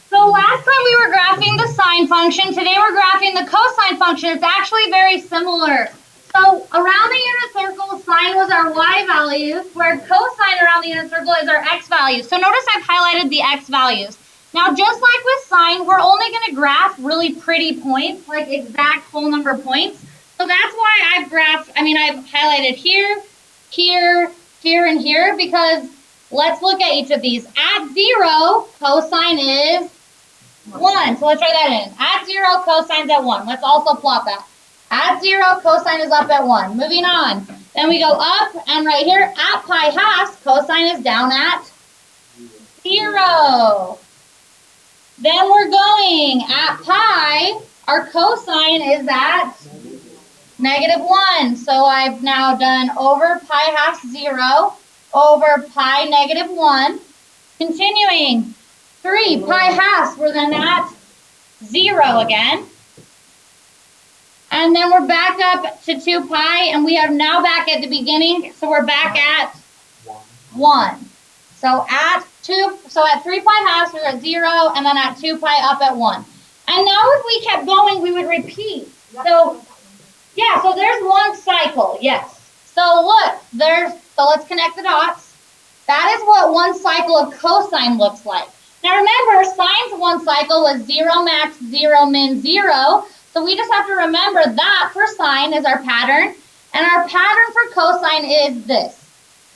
So last time we were graphing the sine function. Today we're graphing the cosine function. It's actually very similar. So around the unit circle, sine was our y values, where cosine around the unit circle is our x values. So notice I've highlighted the x values. Now just like with sine, we're only going to graph really pretty points, like exact whole number points. So that's why I've highlighted here, here, here, and here, because let's look at each of these. At 0, cosine is 1. So let's write that in. At 0, cosine's at 1. Let's also plot that. At 0, cosine is up at 1. Moving on. Then we go up, and right here, at pi halves, cosine is down at 0. Then we're going at pi, our cosine is at -1. So I've now done over pi half 0 over pi -1. Continuing, 3 pi halves, we're then at 0 again. And then we're back up to 2 pi, and we are now back at the beginning, so we're back at 1. So at 3 pi halves, we're at 0, and then at 2 pi up at 1. And now if we kept going, we would repeat. So there's one cycle, yes. So look, so let's connect the dots. That is what one cycle of cosine looks like. Now remember, sine's one cycle was 0 max, 0 min, 0. So we just have to remember that for sine is our pattern. And our pattern for cosine is this.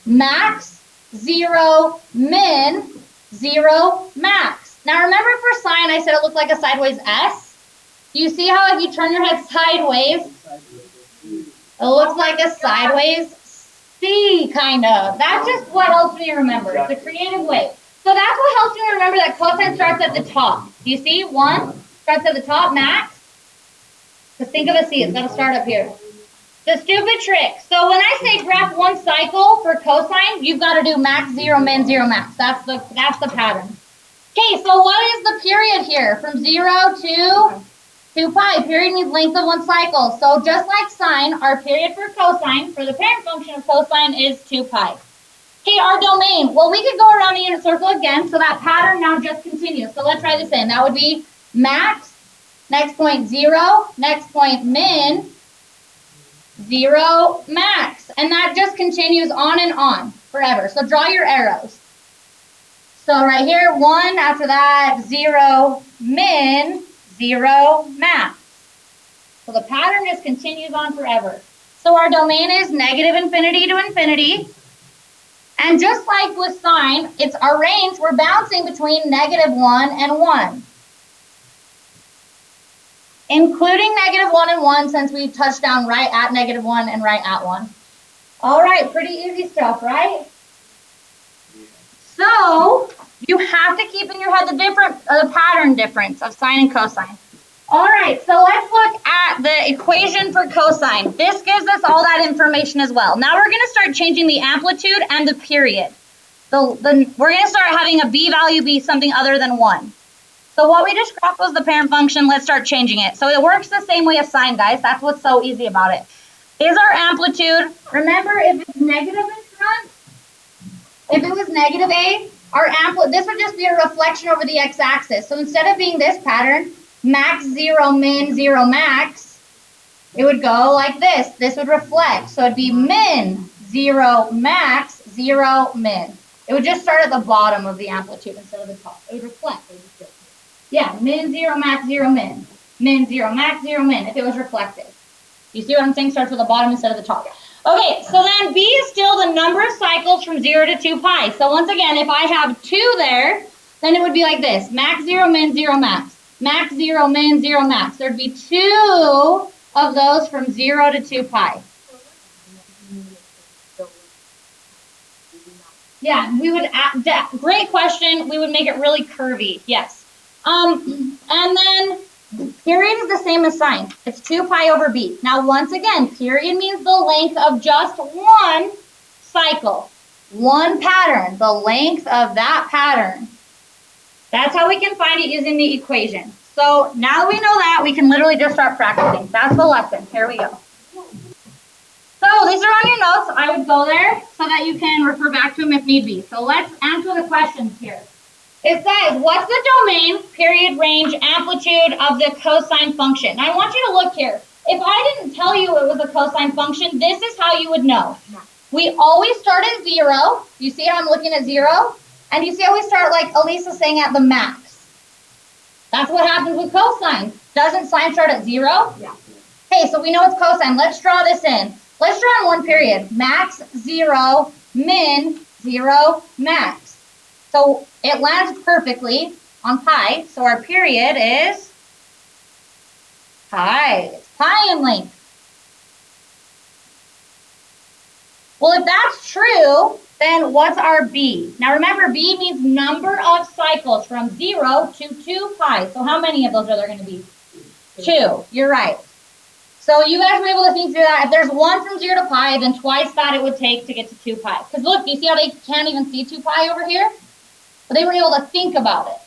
Max, 0, min, 0, max. Now remember for sine, I said it looked like a sideways S. Do you see how if you turn your head sideways, it looks like a sideways C, kind of. That's just what helps me remember. It's a creative way. So that's what helps me remember that cosine starts at the top. Do you see? 1 starts at the top, max. Because think of a C, it's got to start up here. The stupid trick. So when I say graph one cycle for cosine, you've got to do max, 0, min, 0, max. That's the pattern. Okay, so what is the period here? From 0 to 2 pi. Period means length of one cycle. So just like sine, our period for cosine, for the parent function of cosine, is 2 pi. Okay, our domain. Well, we could go around the unit circle again, so that pattern now just continues. So let's try this in. That would be max, next point 0, next point min, 0, max. And that just continues on and on forever. So draw your arrows. So right here, 1, after that, 0, min, 0, max. So the pattern just continues on forever. So our domain is -infinity to infinity. And just like with sine, it's our range, we're bouncing between -1 and 1. Including -1 and 1, since we touched down right at -1 and right at 1. All right, pretty easy stuff, right? So you have to keep in your head the pattern difference of sine and cosine. All right, so let's look at the equation for cosine. This gives us all that information as well. Now we're going to start changing the amplitude and the period. We're going to start having a b value be something other than 1. So what we just graphed was the parent function. Let's start changing it. So it works the same way as sine, guys. That's what's so easy about it. Is our amplitude, remember if it's negative in front, if it was -a, this would just be a reflection over the x-axis. So instead of being this pattern, max, 0, min, 0, max, it would go like this. This would reflect. So it'd be min, 0, max, 0, min. It would just start at the bottom of the amplitude instead of the top. It would reflect. Yeah, min, 0, max, 0, min. Min, 0, max, 0, min, if it was reflective. You see what I'm saying? Starts at the bottom instead of the top. Okay, so then b is still the number of cycles from 0 to 2 pi. So once again, if I have 2 there, then it would be like this. Max, 0, min, 0, max. Max, 0, min, 0, max. There'd be 2 of those from 0 to 2 pi. Yeah, we would, great question. We would make it really curvy, yes. And then period is the same as sine. It's 2 pi over b. Now, once again, period means the length of just one cycle, one pattern, the length of that pattern. That's how we can find it using the equation. So now that we know that, we can literally just start practicing. That's the lesson. Here we go. So these are on your notes. I would go there so that you can refer back to them if need be. So let's answer the questions here. It says, what's the domain, period, range, amplitude of the cosine function? Now I want you to look here. If I didn't tell you it was a cosine function, this is how you would know. We always start at 0. You see how I'm looking at 0? And you see how we start, like Elisa's saying, at the max. That's what happens with cosine. Doesn't sine start at 0? Yeah. Okay, so we know it's cosine. Let's draw this in. Let's draw in one period. Max 0, min 0, max. So it lands perfectly on pi. So our period is pi. It's pi in length. Well, if that's true, then what's our b? Now remember, b means number of cycles from 0 to 2 pi. So how many of those are there going to be? 2. You're right. So you guys were able to think through that. If there's 1 from 0 to pi, then twice that it would take to get to 2 pi. Because look, you see how they can't even see 2 pi over here? But they were able to think about it.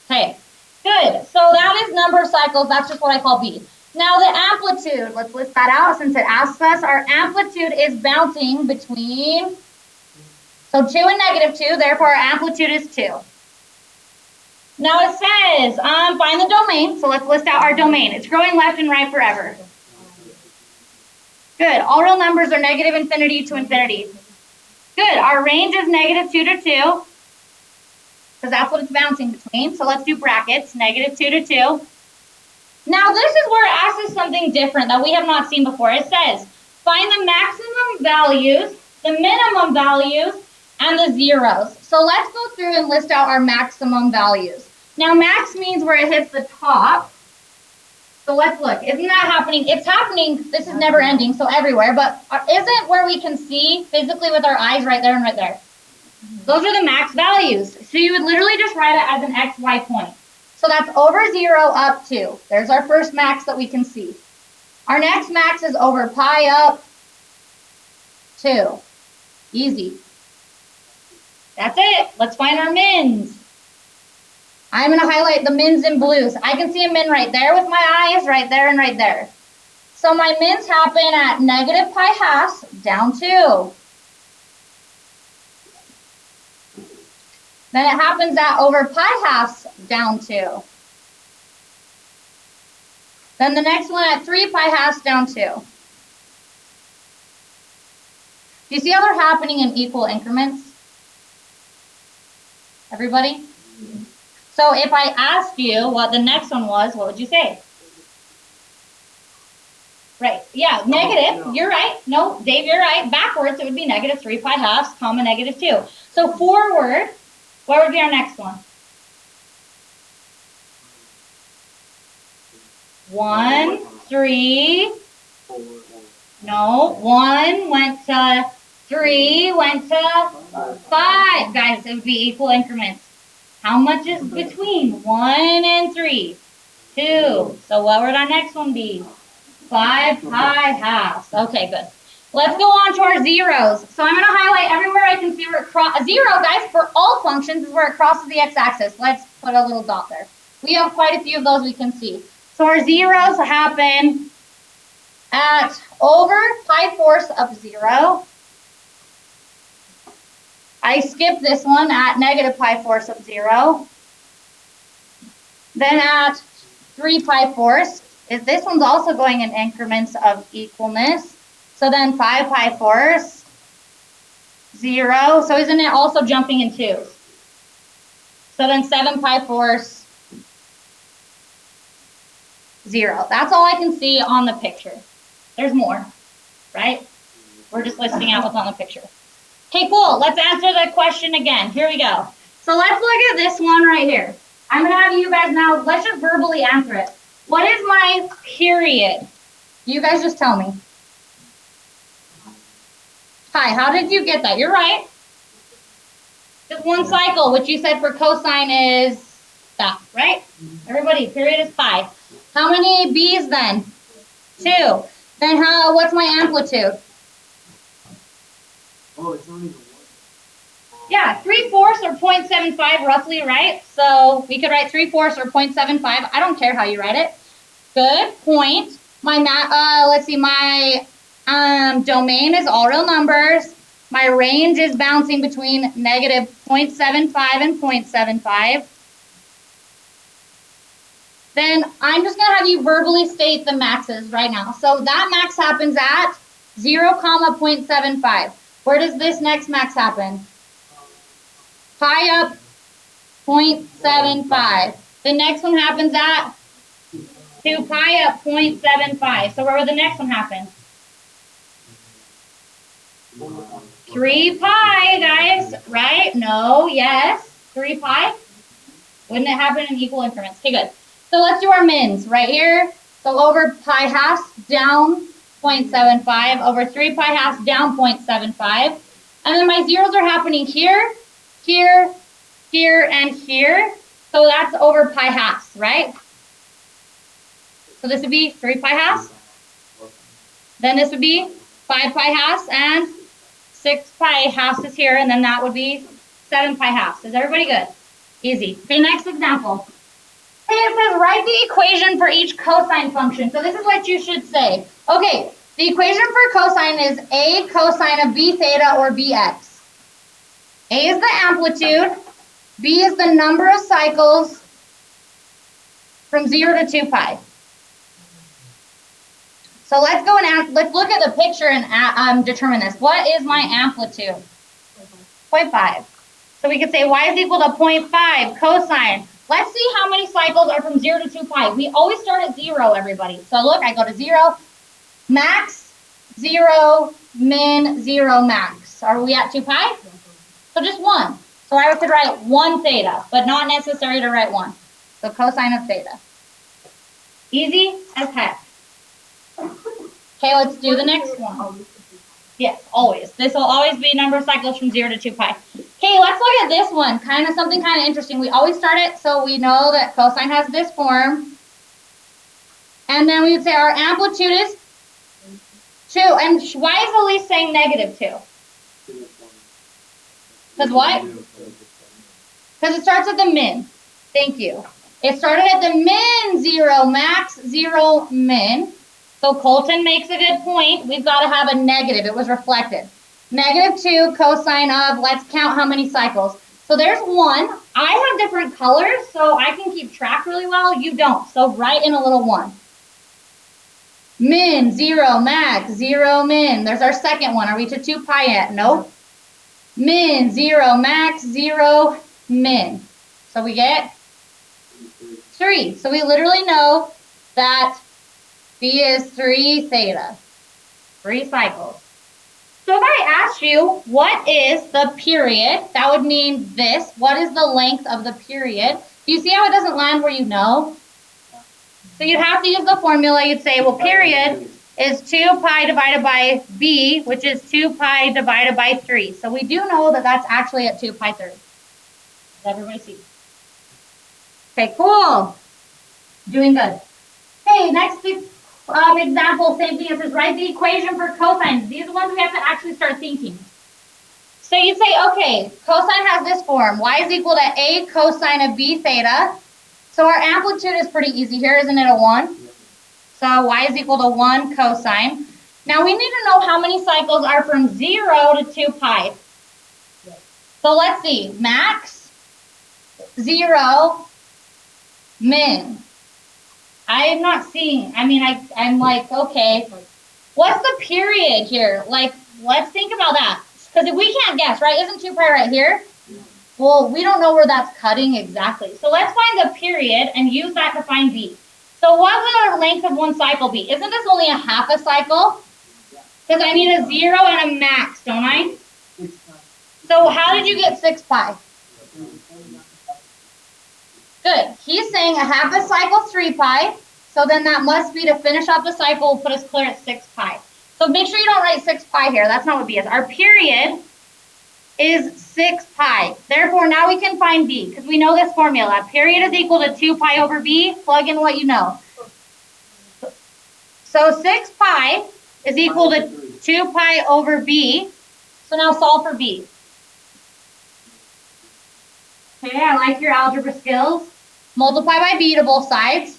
Okay, good. So that is number of cycles. That's just what I call b. Now the amplitude, let's list that out since it asks us. Our amplitude is bouncing between, so 2 and negative 2, therefore our amplitude is 2. Now it says, find the domain, so let's list out our domain. It's growing left and right forever. Good, all real numbers are negative infinity to infinity. Good, our range is negative 2 to 2, because that's what it's bouncing between. So let's do brackets, negative 2 to 2. Now this is where it asks us something different that we have not seen before. It says, find the maximum values, the minimum values, and the zeros. So let's go through and list out our maximum values. Now max means where it hits the top. So let's look. Isn't that happening? It's happening. This is never ending, so everywhere. But isn't where we can see physically with our eyes right there and right there? Those are the max values. So you would literally just write it as an XY point. So that's over 0 up 2. There's our first max that we can see. Our next max is over pi up 2. Easy. That's it. Let's find our mins. I'm going to highlight the mins in blue. So I can see a min right there with my eyes, right there and right there. So my mins happen at negative pi halves down 2. Then it happens at over pi halves down 2. Then the next one at 3 pi halves down 2. Do you see how they're happening in equal increments? Everybody? So if I asked you what the next one was, what would you say? Right, yeah, negative, you're right. No, Dave, you're right. Backwards, it would be negative 3 pi halves, comma, negative 2. So forward, what would be our next one? 1, 3, no, 1 went to 3, went to 5. Guys, it would be equal increments. How much is between 1 and 3? 2. So what would our next one be? 5 pi halves. Okay, good. Let's go on to our zeros. So I'm going to highlight everywhere I can see where it crosses. Zero, guys, for all functions is where it crosses the x-axis. Let's put a little dot there. We have quite a few of those we can see. So our zeros happen at over pi fourths of 0. I skipped this one at negative pi fourths of 0. Then at 3 pi fourths, this one's also going in increments of equalness. So then 5 pi fourths, 0. So isn't it also jumping in 2s? So then 7 pi fourths, 0. That's all I can see on the picture. There's more, right? We're just listing out what's on the picture. Okay, cool. Let's answer the question again. Here we go. So let's look at this one right here. I'm going to have you guys now, let's just verbally answer it. What is my period? You guys just tell me. Hi, how did you get that? You're right. Just one cycle, which you said for cosine is that, right? Everybody, period is pi. How many b's then? 2. Then what's my amplitude? Oh, it's not even 1. Yeah, 3/4 or 0.75 roughly, right? So we could write 3/4 or 0.75. I don't care how you write it. Good point. My let's see, my domain is all real numbers. My range is bouncing between negative 0.75 and 0.75. Then I'm just going to have you verbally state the maxes right now. So that max happens at 0, 0.75. Where does this next max happen? Pi up 0.75. The next one happens at 2 pi up 0.75. So where would the next one happen? 3 pi, guys, right? No, yes. 3 pi. Wouldn't it happen in equal increments? Okay, good. So let's do our mins right here. So over pi halves down 0.75, over 3 pi halves down 0.75. And then my zeros are happening here, here, here, and here. So that's over pi halves, right? So this would be 3 pi halves. Then this would be 5 pi halves, and 6 pi halves is here, and then that would be 7 pi halves. Is everybody good? Easy. Okay, next example. Okay, it says write the equation for each cosine function. So this is what you should say. Okay, the equation for cosine is a cosine of b theta or bx. A is the amplitude, b is the number of cycles from 0 to 2 pi. So let's go and let's look at the picture and determine this. What is my amplitude? 0.5. So we could say y is equal to 0.5 cosine. Let's see how many cycles are from 0 to 2 pi. We always start at 0, everybody. So look, I go to 0, max, 0, min, 0, max. Are we at 2 pi? So just 1. So I could write 1 theta, but not necessary to write 1. So cosine of theta. Easy as heck. Okay, let's do the next one. Yes, always. This will always be number of cycles from 0 to 2 pi. Okay, let's look at this one. Something kind of interesting. We always start it so we know that cosine has this form. And then we would say our amplitude is 2. And why is Elise saying negative 2? Because what? Because it starts at the min. Thank you. It started at the min 0, max 0, min. So Colton makes a good point. We've got to have a negative. It was reflected. Negative 2 cosine of, let's count how many cycles. So there's 1. I have different colors, so I can keep track really well. You don't. So write in a little 1. Min, 0, max, 0, min. There's our second one. Are we to 2 pi yet? Nope. Min, 0, max, 0, min. So we get 3. So we literally know that B is 3 theta. 3 cycles. So if I asked you, what is the period? That would mean this. What is the length of the period? Do you see how it doesn't land where you know? So you'd have to use the formula. You'd say, well, period is 2 pi divided by B, which is 2 pi divided by 3. So we do know that that's actually at 2 pi thirds. Does everybody see? Okay, cool. Doing good. Okay, next example, same thing. It says write the equation for cosines. These are the ones we have to actually start thinking. So you'd say, okay, cosine has this form. Y is equal to a cosine of b theta. So our amplitude is pretty easy here, isn't it, a 1? So y is equal to 1 cosine. Now we need to know how many cycles are from 0 to 2 pi. So let's see. Max, 0, min. I'm not seeing, I'm like, okay, what's the period here? Like, let's think about that. Because if we can't guess, right, isn't 2 pi right here? Well, we don't know where that's cutting exactly. So let's find the period and use that to find B. So what would our length of one cycle be? Isn't this only a half a cycle? Because I need a 0 and a max, don't I? So how did you get 6 pi? Good. He's saying a half a cycle, 3 pi. So then that must be to finish off the cycle, will put us clear at 6 pi. So make sure you don't write 6 pi here. That's not what B is. Our period is 6 pi. Therefore, now we can find B because we know this formula. Period is equal to 2 pi over B. Plug in what you know. So 6 pi is equal to 2 pi over B. So now solve for B. Okay, I like your algebra skills. Multiply by B to both sides.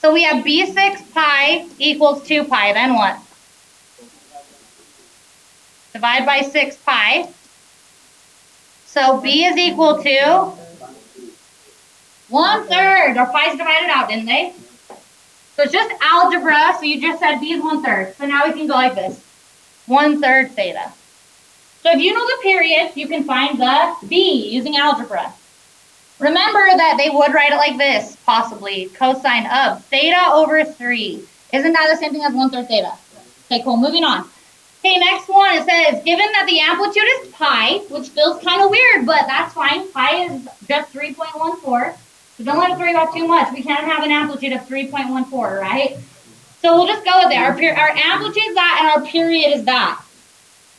So we have B6 pi equals 2 pi. Then what? Divide by 6 pi. So b is equal to 1/3. Our pi's divided out, didn't they? So it's just algebra. So you just said b is 1/3. So now we can go like this. 1/3 theta. So if you know the period, you can find the b using algebra. Remember that they would write it like this, possibly. Cosine of theta over 3. Isn't that the same thing as 1/3 theta? Okay, cool. Moving on. Okay, next one. It says, given that the amplitude is pi, which feels kind of weird, but that's fine. Pi is just 3.14. So don't let it throw you off too much. We can't have an amplitude of 3.14, right? So we'll just go with it. Our amplitude is that, and our period is that.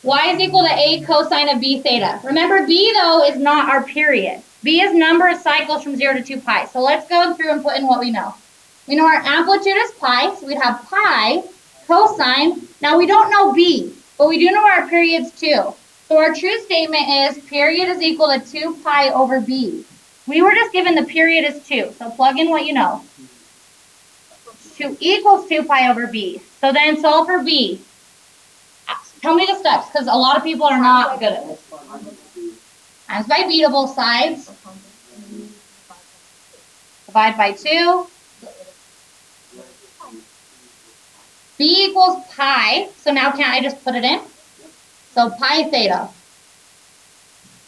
Y is equal to A cosine of B theta. Remember, B, though, is not our period. B is number of cycles from 0 to 2 pi. So let's go through and put in what we know. We know our amplitude is pi, so we'd have pi cosine. Now, we don't know B, but we do know our periods, too. So our true statement is period is equal to 2 pi over B. We were just given the period is 2, so plug in what you know. 2 equals 2 pi over B. So then solve for B. Tell me the steps, because a lot of people are not good at this. Times by B to both sides. Divide by 2. B equals pi. So now can't I just put it in? So pi theta.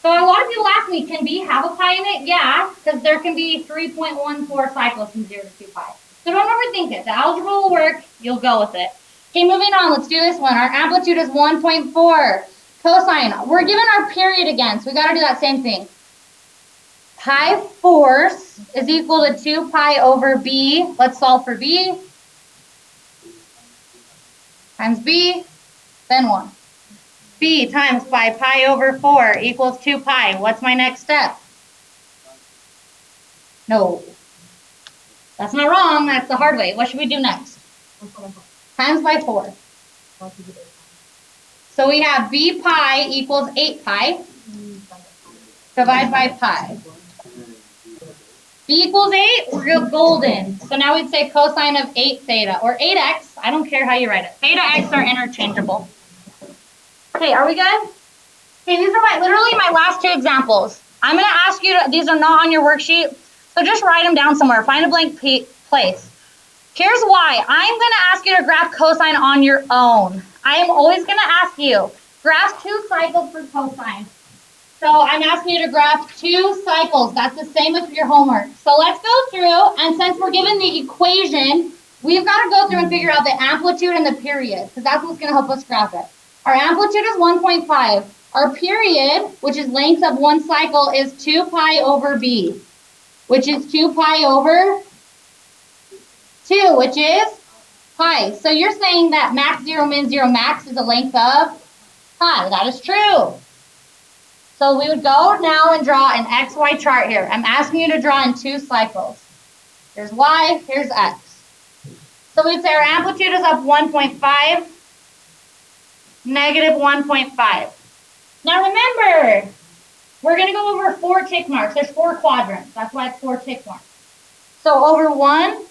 So a lot of people ask me, can B have a pi in it? Yeah, because there can be 3.14 cycles from 0 to 2 pi. So don't overthink it. The algebra will work. You'll go with it. Okay, moving on. Let's do this one. Our amplitude is 1.4. Cosine. We're given our period again, so we got to do that same thing. Pi force is equal to 2 pi over B. Let's solve for B. Times B, then 1. B times pi over 4 equals 2 pi. What's my next step? No. That's not wrong. That's the hard way. What should we do next? Times by 4. So we have B pi equals 8 pi. Divide by pi. B equals 8, we're golden. So now we'd say cosine of 8 theta, or 8x. I don't care how you write it. Theta x are interchangeable. Okay, are we good? Okay, these are literally my last 2 examples. I'm going to ask you, these are not on your worksheet, so just write them down somewhere. Find a blank place. Here's why. I'm going to ask you to graph cosine on your own. I am always going to ask you, graph 2 cycles for cosine. So I'm asking you to graph 2 cycles. That's the same as your homework. So let's go through, and since we're given the equation, we've got to go through and figure out the amplitude and the period, because that's what's going to help us graph it. Our amplitude is 1.5. Our period, which is length of 1 cycle, is 2 pi over b, which is 2 pi over 2, which is pi. So you're saying that max 0, min 0, max is a length of pi. That is true. So we would go now and draw an XY chart here. I'm asking you to draw in 2 cycles. Here's Y, here's X. So we'd say our amplitude is up 1.5, negative 1.5. Now remember, we're going to go over 4 tick marks. There's 4 quadrants. That's why it's 4 tick marks. So over 1,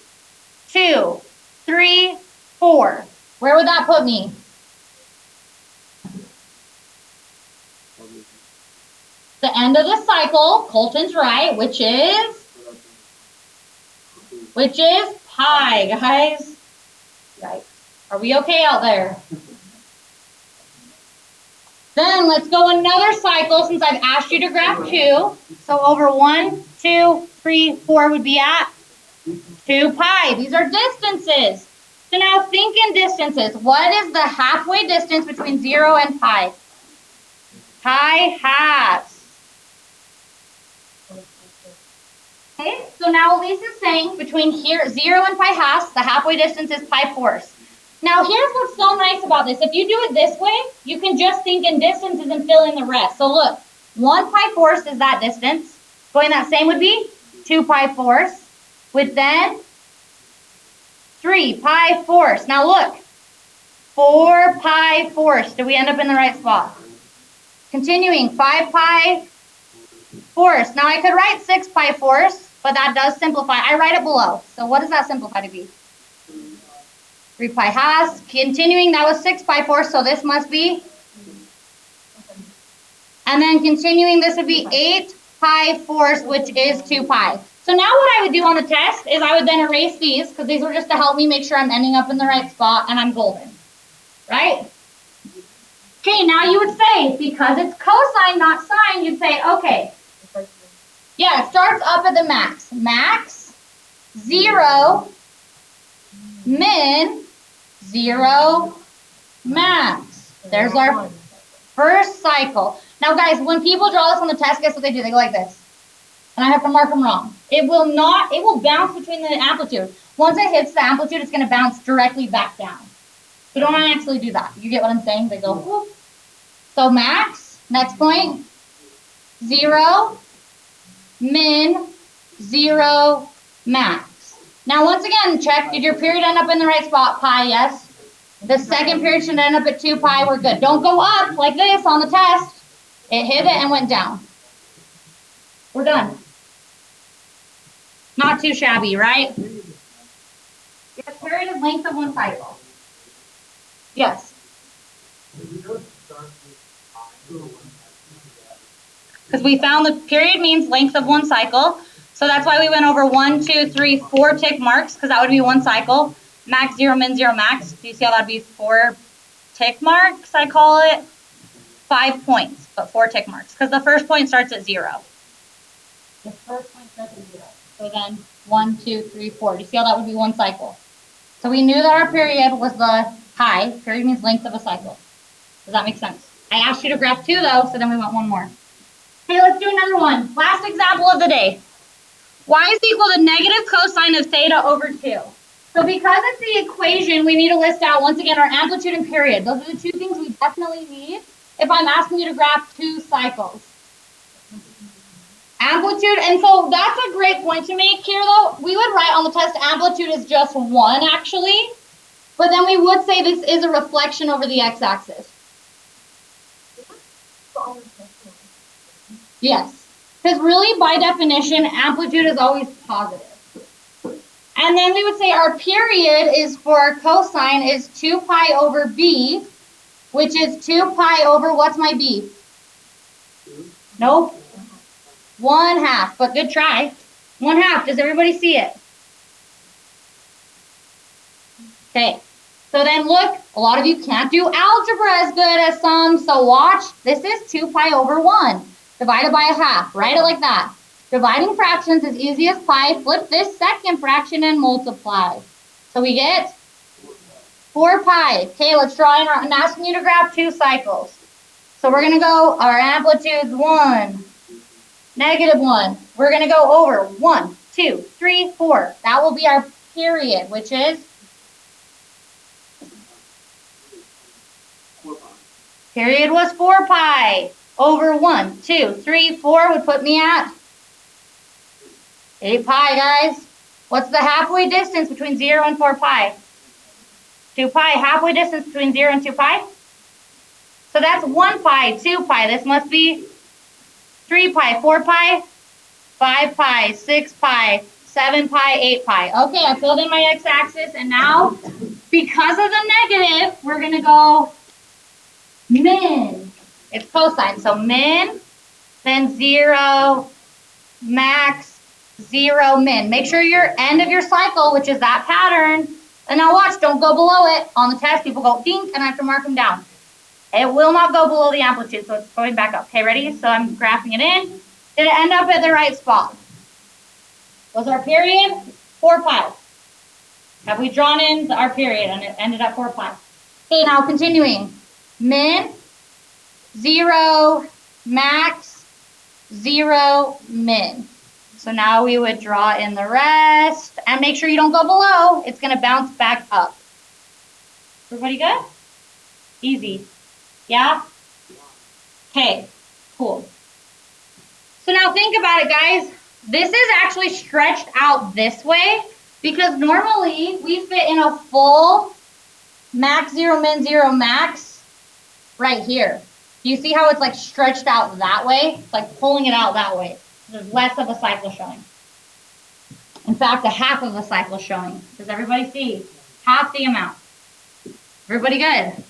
2, 3, 4. Where would that put me? The end of the cycle. Colton's right, which is pi, guys. Right. Are we okay out there? Then let's go another cycle since I've asked you to graph 2. So over 1, 2, 3, 4 would be at 2 pi. These are distances. So now think in distances. What is the halfway distance between 0 and pi? Pi halves. Okay, so now Lisa's saying between here, 0 and pi halves, the halfway distance is pi fourths. Now here's what's so nice about this. If you do it this way, you can just think in distances and fill in the rest. So look, 1 pi fourths is that distance. Going that same would be 2 pi fourths, with then 3 pi fourths. Now look, 4 pi fourths. Do we end up in the right spot? Continuing, 5 pi fourths. Now I could write 6 pi fourths, but that does simplify. I write it below. So what does that simplify to be? 3 pi halves. Continuing, that was 6 pi fourths, so this must be And then continuing, this would be 8 pi fourths, which is 2 pi. So now what I would do on the test is I would then erase these, because these were just to help me make sure I'm ending up in the right spot and I'm golden, right? Okay, now you would say, because it's cosine, not sine, you'd say, okay. Yeah, it starts up at the max. Max, 0, min, 0, max. There's our first cycle. Now, guys, when people draw this on the test, guess what they do? They go like this. And I have to mark them wrong. It will bounce between the amplitude. Once it hits the amplitude, it's going to bounce directly back down. We don't want to actually do that. You get what I'm saying? They go, whoop. So max, next point, 0, min, 0, max. Now, once again, check, did your period end up in the right spot? Pi, yes. The second period should end up at 2 pi. We're good. Don't go up like this on the test. It hit it and went down. We're done. Not too shabby, right? Yes, period is length of one cycle. Yes. Because we found the period means length of one cycle. So that's why we went over 1, 2, 3, 4 tick marks, because that would be one cycle. Max, 0, min, 0, max. Do you see how that would be 4 tick marks, I call it? 5 points, but 4 tick marks, because the first point starts at 0. The first point starts at 0. So then 1, 2, 3, 4. Do you see how that would be one cycle? So we knew that our period was the pi. Period means length of a cycle. Does that make sense? I asked you to graph 2 though, so then we want one more. Okay, let's do another one. Last example of the day. Y is equal to negative cosine of theta over 2. So because it's the equation, we need to list out, once again, our amplitude and period. Those are the two things we definitely need if I'm asking you to graph 2 cycles. Amplitude, and so that's a great point to make here, though. We would write on the test amplitude is just 1, actually. But then we would say this is a reflection over the x-axis. Yes. Because really, by definition, amplitude is always positive. And then we would say our period is for cosine is 2 pi over b, which is 2 pi over, what's my b? Nope. 1/2, but good try. 1/2, does everybody see it? Okay, so then look, a lot of you can't do algebra as good as some, so watch. This is 2 pi over 1, divided by 1/2. Write it like that. Dividing fractions is easy as pi. Flip this second fraction and multiply. So we get 4 pi. Okay, let's draw in. I'm asking you to graph 2 cycles. So we're going to go, our amplitude's 1, -1. We're going to go over 1, 2, 3, 4. That will be our period, which is? Period was 4 pi over 1, 2, 3, 4 would put me at 8 pi, guys. What's the halfway distance between 0 and 4 pi? 2 pi. Halfway distance between 0 and 2 pi? So that's 1 pi, 2 pi. This must be 3 pi, 4 pi, 5 pi, 6 pi, 7 pi, 8 pi. Okay, I filled in my x-axis, and now, because of the negative, we're going to go min. It's cosine, so min, then 0, max, 0, min. Make sure your end of your cycle, which is that pattern, and now watch, don't go below it. On the test, people go dink, and I have to mark them down. It will not go below the amplitude, so it's going back up. Okay, ready? So I'm graphing it in. Did it end up at the right spot? Was our period 4 pi? Have we drawn in our period and it ended at 4 pi? Okay, now continuing. Min, 0, max, 0, min. So now we would draw in the rest and make sure you don't go below. It's going to bounce back up. Everybody good? Easy. Yeah? Okay, cool. So now think about it, guys. This is actually stretched out this way because normally we fit in a full max 0, min 0, max right here. Do you see how it's like stretched out that way? It's like pulling it out that way. There's less of a cycle showing. In fact, a half of a cycle showing. Does everybody see? Half the amount. Everybody good?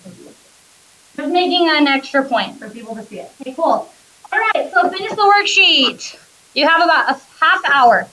Just making an extra point for people to see it. Okay, cool. All right, so finish the worksheet. You have about a half hour.